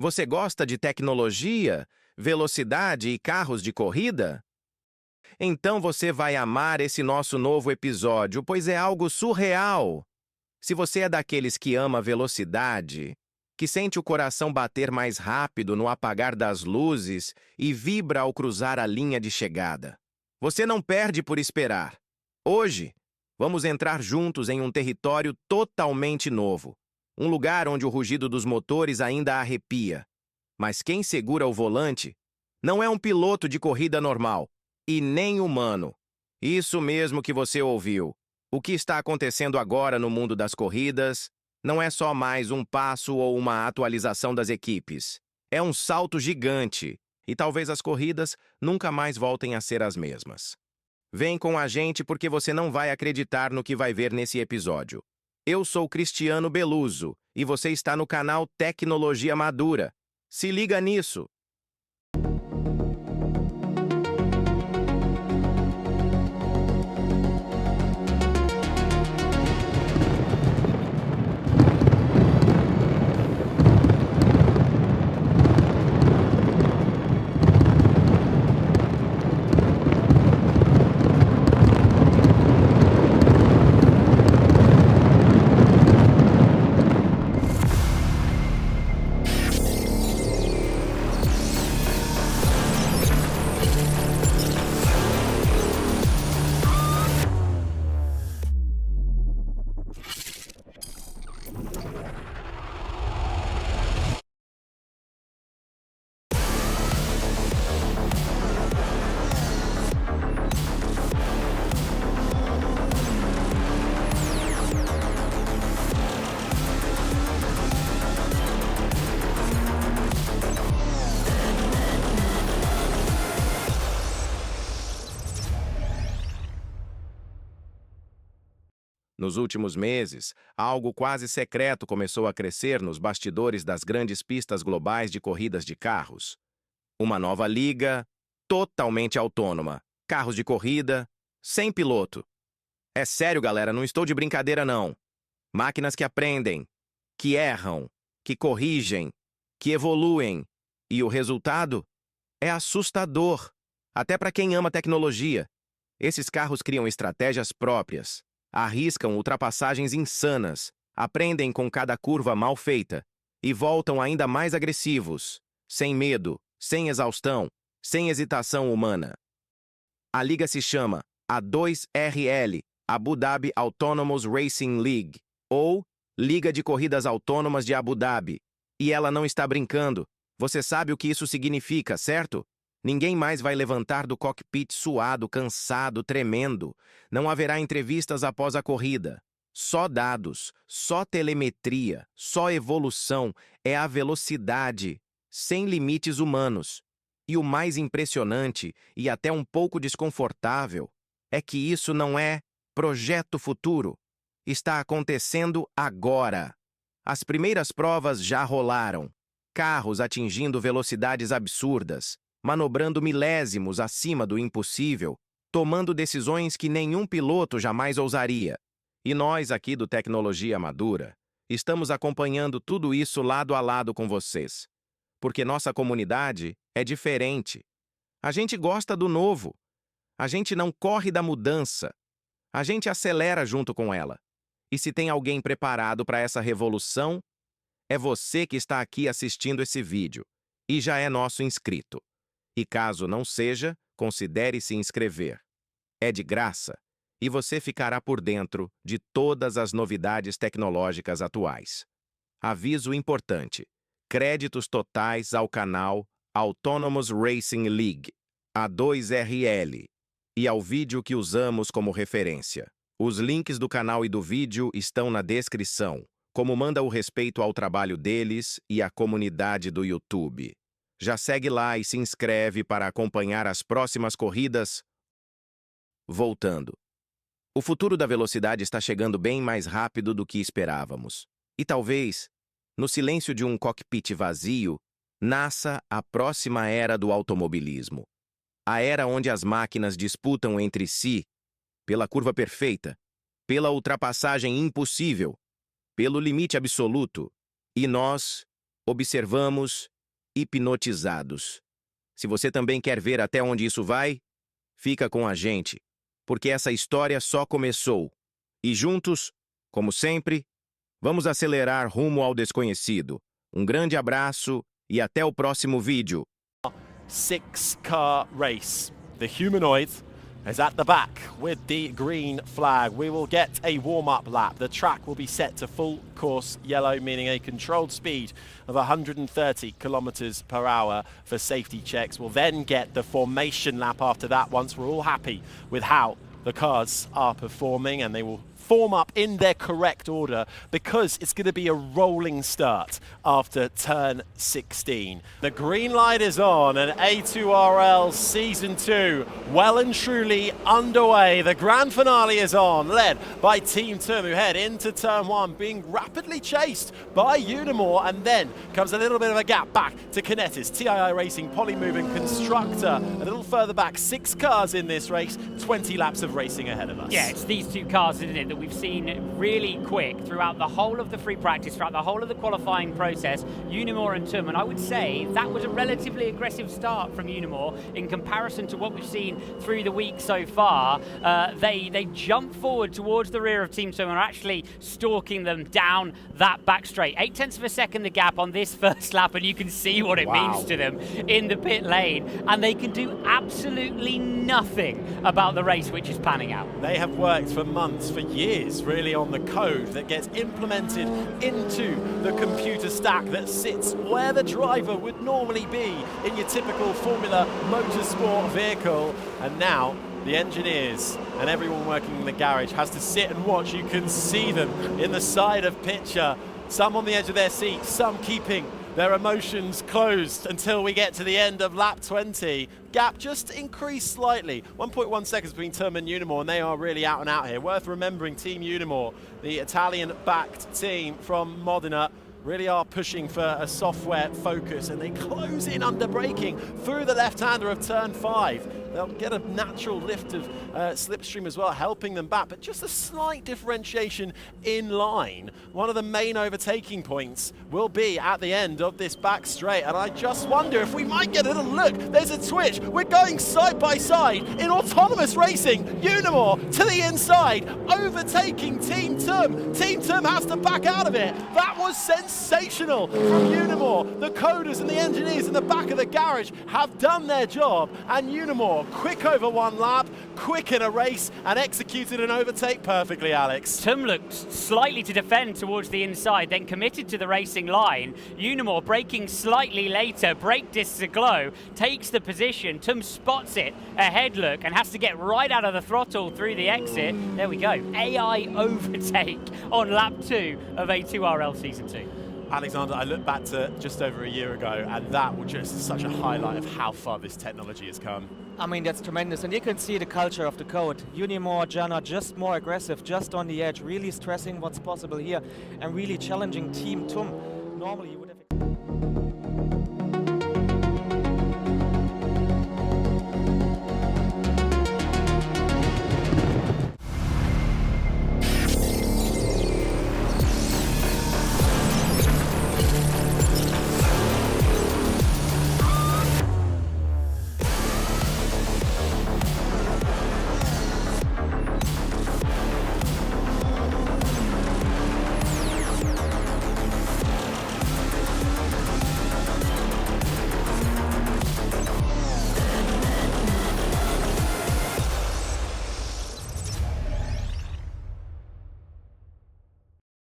Você gosta de tecnologia, velocidade e carros de corrida? Então você vai amar esse nosso novo episódio, pois é algo surreal. Se você é daqueles que ama velocidade, que sente o coração bater mais rápido no apagar das luzes e vibra ao cruzar a linha de chegada, você não perde por esperar. Hoje, vamos entrar juntos em um território totalmente novo. Um lugar onde o rugido dos motores ainda arrepia. Mas quem segura o volante não é um piloto de corrida normal, e nem humano. Isso mesmo que você ouviu. O que está acontecendo agora no mundo das corridas não é só mais um passo ou uma atualização das equipes. É um salto gigante, e talvez as corridas nunca mais voltem a ser as mesmas. Vem com a gente porque você não vai acreditar no que vai ver nesse episódio. Eu sou Cristiano Beluso e você está no canal Tecnologia Madura. Se liga nisso! Nos últimos meses, algo quase secreto começou a crescer nos bastidores das grandes pistas globais de corridas de carros. Uma nova liga, totalmente autônoma. Carros de corrida, sem piloto. É sério, galera, não estou de brincadeira, não. Máquinas que aprendem, que erram, que corrigem, que evoluem. E o resultado é assustador, até para quem ama tecnologia. Esses carros criam estratégias próprias. Arriscam ultrapassagens insanas, aprendem com cada curva mal feita e voltam ainda mais agressivos, sem medo, sem exaustão, sem hesitação humana. A liga se chama A2RL, Abu Dhabi Autonomous Racing League, ou Liga de Corridas Autônomas de Abu Dhabi. E ela não está brincando. Você sabe o que isso significa, certo? Ninguém mais vai levantar do cockpit suado, cansado, tremendo. Não haverá entrevistas após a corrida. Só dados, só telemetria, só evolução. É a velocidade, sem limites humanos. E o mais impressionante, e até um pouco desconfortável, é que isso não é projeto futuro. Está acontecendo agora. As primeiras provas já rolaram. Carros atingindo velocidades absurdas, manobrando milésimos acima do impossível, tomando decisões que nenhum piloto jamais ousaria. E nós, aqui do Tecnologia Madura, estamos acompanhando tudo isso lado a lado com vocês. Porque nossa comunidade é diferente. A gente gosta do novo. A gente não corre da mudança. A gente acelera junto com ela. E se tem alguém preparado para essa revolução, é você que está aqui assistindo esse vídeo e já é nosso inscrito. E caso não seja, considere se inscrever. É de graça e você ficará por dentro de todas as novidades tecnológicas atuais. Aviso importante: créditos totais ao canal Autonomous Racing League, A2RL, e ao vídeo que usamos como referência. Os links do canal e do vídeo estão na descrição, como manda o respeito ao trabalho deles e à comunidade do YouTube. Já segue lá e se inscreve para acompanhar as próximas corridas. Voltando. O futuro da velocidade está chegando bem mais rápido do que esperávamos. E talvez, no silêncio de um cockpit vazio, nasça a próxima era do automobilismo. A era onde as máquinas disputam entre si pela curva perfeita, pela ultrapassagem impossível, pelo limite absoluto. E nós, observamos, hipnotizados. Se você também quer ver até onde isso vai, fica com a gente, porque essa história só começou. E juntos, como sempre, vamos acelerar rumo ao desconhecido. Um grande abraço e até o próximo vídeo. 6-car race. The humanoid is at the back with the green flag. We will get a warm-up lap. The track will be set to full course yellow, meaning a controlled speed of 130 kilometers per hour for safety checks. We'll then get the formation lap after that once we're all happy with how the cars are performing, and they will form up in their correct order because it's going to be a rolling start after turn 16. The green light is on and A2RL Season 2 well and truly underway. The grand finale is on, led by Team Term, who head into turn 1, being rapidly chased by Unimore, and then comes a little bit of a gap back to Créditos, TII Racing, Polymove and Constructor. A little further back, 6 cars in this race, 20 laps of racing ahead of us. Yeah, it's these 2 cars, isn't it, that we've seen really quick throughout the whole of the free practice, throughout the whole of the qualifying process, Unimore and Tum, and I would say that was a relatively aggressive start from Unimore in comparison to what we've seen through the week so far. They jump forward towards the rear of Team Tum and are actually stalking them down that back straight. 0.8 of a second the gap on this first lap, and you can see what it means to them in the pit lane, and they can do absolutely nothing about the race which is panning out. They have worked for months, for years really, on the code that gets implemented into the computer stack that sits where the driver would normally be in your typical Formula Motorsport vehicle. And now the engineers and everyone working in the garage has to sit and watch. You can see them in the side of picture, some on the edge of their seats, some keeping their emotions closed until we get to the end of lap 20. Gap just increased slightly, 1.1 seconds between Term and Unimore, and they are really out and out here. Worth remembering, Team Unimore, the Italian-backed team from Modena, really are pushing for a software focus, and they close in under braking through the left-hander of turn 5. They'll get a natural lift of slipstream as well, helping them back, but just a slight differentiation in line. One of the main overtaking points will be at the end of this back straight, and I just wonder if we might get a little look. There's a twitch. We're going side by side in autonomous racing. Unimore to the inside, overtaking Team Tum. Team Tum has to back out of it. That was sensational from Unimore. The coders and the engineers in the back of the garage have done their job, and Unimore quick over one lap, quick in a race, and executed an overtake perfectly, Alex. Tum looked slightly to defend towards the inside, then committed to the racing line. Unimore braking slightly later, brake discs aglow, takes the position. Tum spots it, a head look, and has to get right out of the throttle through the exit. There we go, AI overtake on lap 2 of A2RL Season 2. Alexander, I look back to just over a year ago, and that was just such a highlight of how far this technology has come. I mean, that's tremendous, and you can see the culture of the code. Unimore, Jana, just more aggressive, just on the edge, really stressing what's possible here, and really challenging Team Tum. Normally you would have...